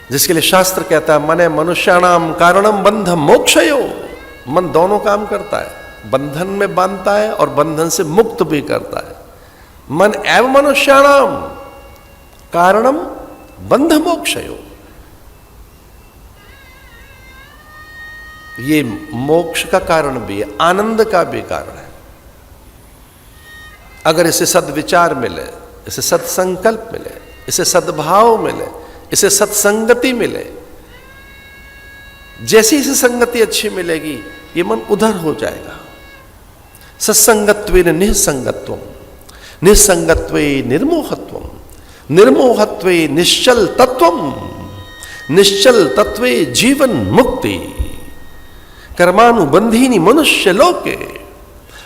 जिसके लिए शास्त्र कहता है मने मनुष्याणाम कारणम बंध मोक्षयो। मन दोनों काम करता है, बंधन में बांधता है और बंधन से मुक्त भी करता है। मन एव मनुष्याणाम कारणम बंध मोक्षयो, ये मोक्ष का कारण भी है, आनंद का भी कारण है। अगर इसे सद्विचार मिले, इसे सत्संकल्प मिले, इसे सद्भाव मिले, इसे सत्संगति मिले, जैसी इसे संगति अच्छी मिलेगी ये मन उधर हो जाएगा। सत्संगत्वेन निःसंगत्वम, निःसंगत्वे निर्मोहत्वम, निर्मोहत्वे निश्चल तत्वम, निश्चल तत्वे जीवन मुक्ति। कर्मानुबंधीनि मनुष्य लोके।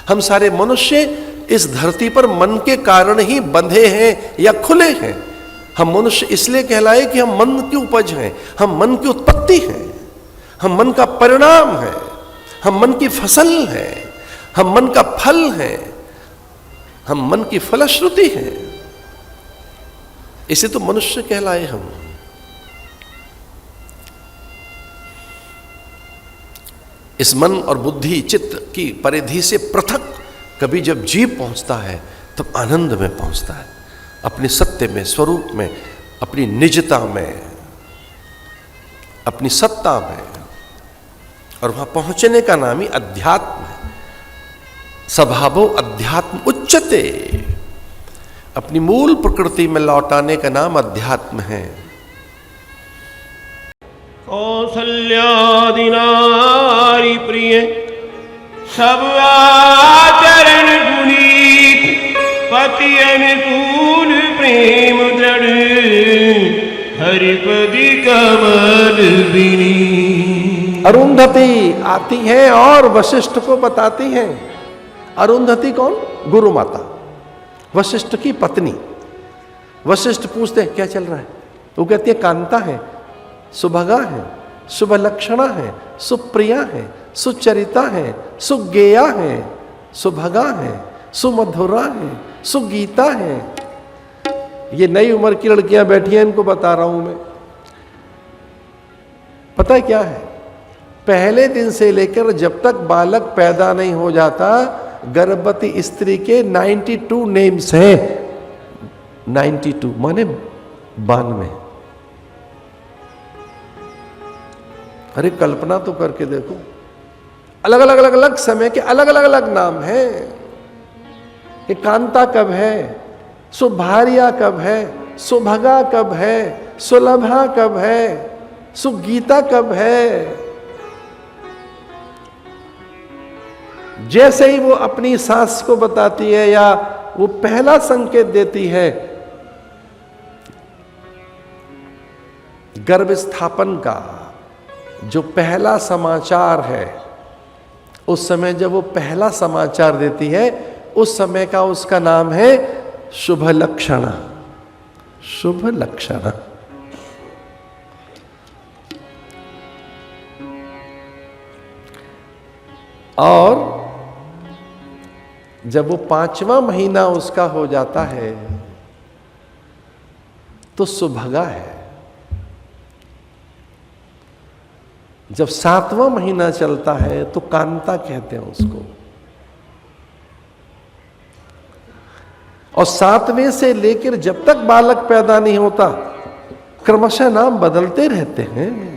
हम सारे मनुष्य इस धरती पर मन के कारण ही बंधे हैं या खुले हैं। हम मनुष्य इसलिए कहलाए कि हम मन की उपज हैं, हम मन की उत्पत्ति हैं, हम मन का परिणाम है, हम मन की फसल है, हम मन का फल है, हम मन की फलश्रुति है। इसे तो मनुष्य कहलाए हम। इस मन और बुद्धि चित्त की परिधि से पृथक कभी जब जीव पहुंचता है तब आनंद में पहुंचता है, अपने सत्य में, स्वरूप में, अपनी निजता में, अपनी सत्ता में। और वहां पहुंचने का नाम ही अध्यात्म है। स्वभावो अध्यात्म उच्चते, अपनी मूल प्रकृति में लौटाने का नाम अध्यात्म है। कौसल्यादि नारी प्रिय सब आचरण गुणीत, पति अनुकूल प्रेम दृढ़, हरिपति कमल बिनी। अरुंधति आती है और वशिष्ठ को बताती हैं। अरुंधति कौन? गुरु माता, वशिष्ठ की पत्नी। वशिष्ठ पूछते हैं क्या चल रहा है? वो कहती है कांता है, सुभगा है, शुभ लक्षणा है, सुप्रिया है, सुचरिता है, सुगेया है, सुभगा है, सुमधुरा है, सुगीता है। ये नई उम्र की लड़कियां बैठी हैं, इनको बता रहा हूं मैं। पता है क्या है? पहले दिन से लेकर जब तक बालक पैदा नहीं हो जाता, गर्भवती स्त्री के 92 नेम्स हैं। 92 माने 92। अरे कल्पना तो करके देखो, अलग अलग अलग अलग समय के अलग अलग अलग नाम हैं। ये कांता कब है, सुभारिया कब है, सुभगा कब है, सुलभा कब है, सुगीता कब है। जैसे ही वो अपनी सास को बताती है या वो पहला संकेत देती है गर्भ स्थापन का, जो पहला समाचार है, उस समय जब वो पहला समाचार देती है, उस समय का उसका नाम है शुभ लक्षणा। शुभ लक्षणा। और जब वो 5वां महीना उसका हो जाता है तो सुभगा है। जब 7वां महीना चलता है तो कांता कहते हैं उसको। और 7वें से लेकर जब तक बालक पैदा नहीं होता, क्रमशः नाम बदलते रहते हैं।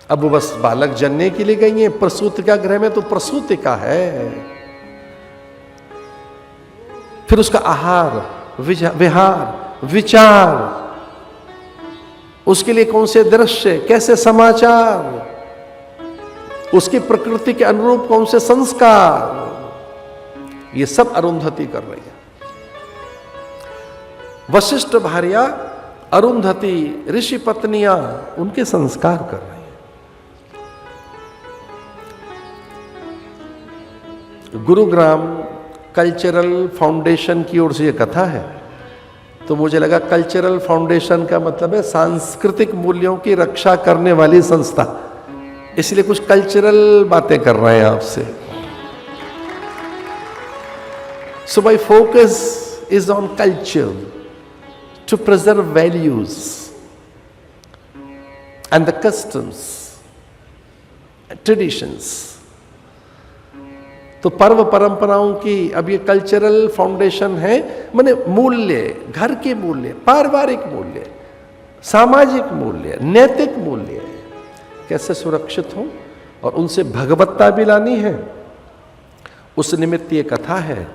अब वो बस बालक जनने के लिए गई है। प्रसूतिका गृह में तो प्रसूतिका है, फिर उसका आहार, विहार, विचार, उसके लिए कौन से दृश्य, कैसे समाचार, उसकी प्रकृति के अनुरूप कौन से संस्कार, ये सब अरुंधति कर रही है। वशिष्ठ भार्या अरुंधति, ऋषि पत्नियां उनके संस्कार कर रही हैं। गुरुग्राम कल्चरल फाउंडेशन की ओर से यह कथा है, तो मुझे लगा कल्चरल फाउंडेशन का मतलब है सांस्कृतिक मूल्यों की रक्षा करने वाली संस्था, इसलिए कुछ कल्चरल बातें कर रहे हैं आपसे। So my focus is on culture, to preserve values and the customs, traditions. तो पर्व परंपराओं की अब ये कल्चरल फाउंडेशन है, माने मूल्य, घर के मूल्य, पारिवारिक मूल्य, सामाजिक मूल्य, नैतिक मूल्य कैसे सुरक्षित हों और उनसे भगवत्ता भी लानी है। उस निमित्त ये कथा है